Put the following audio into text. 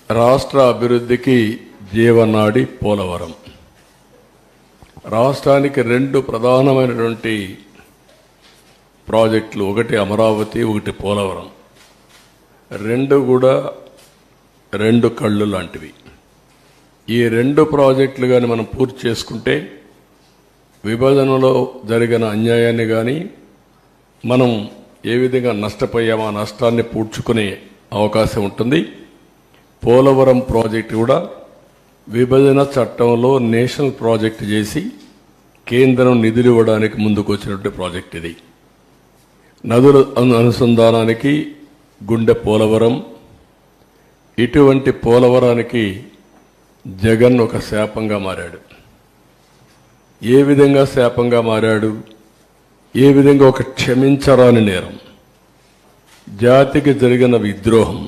రాష్ట్ర అభివృద్ధికి జీవనాడి పోలవరం. రాష్ట్రానికి రెండు ప్రధానమైనటువంటి ప్రాజెక్టులు, ఒకటి అమరావతి, ఒకటి పోలవరం. రెండు కూడా రెండు కళ్ళు లాంటివి. ఈ రెండు ప్రాజెక్టులు కానీ మనం పూర్తి చేసుకుంటే విభజనలో జరిగిన అన్యాయాన్ని కానీ మనం ఏ విధంగా నష్టపోయామో ఆ నష్టాన్ని పూడ్చుకునే అవకాశం ఉంటుంది. పోలవరం ప్రాజెక్టు కూడా విభజన చట్టంలో నేషనల్ ప్రాజెక్టు చేసి కేంద్రం నిధులు ఇవ్వడానికి ముందుకు వచ్చినటువంటి ప్రాజెక్ట్ ఇది. నదుల అనుసంధానానికి గుండె పోలవరం. ఇటువంటి పోలవరానికి జగన్ ఒక శాపంగా మారాడు. ఏ విధంగా శాపంగా మారాడు? ఏ విధంగా ఒక క్షమించరాని నేరం, జాతికి జరిగిన విద్రోహం,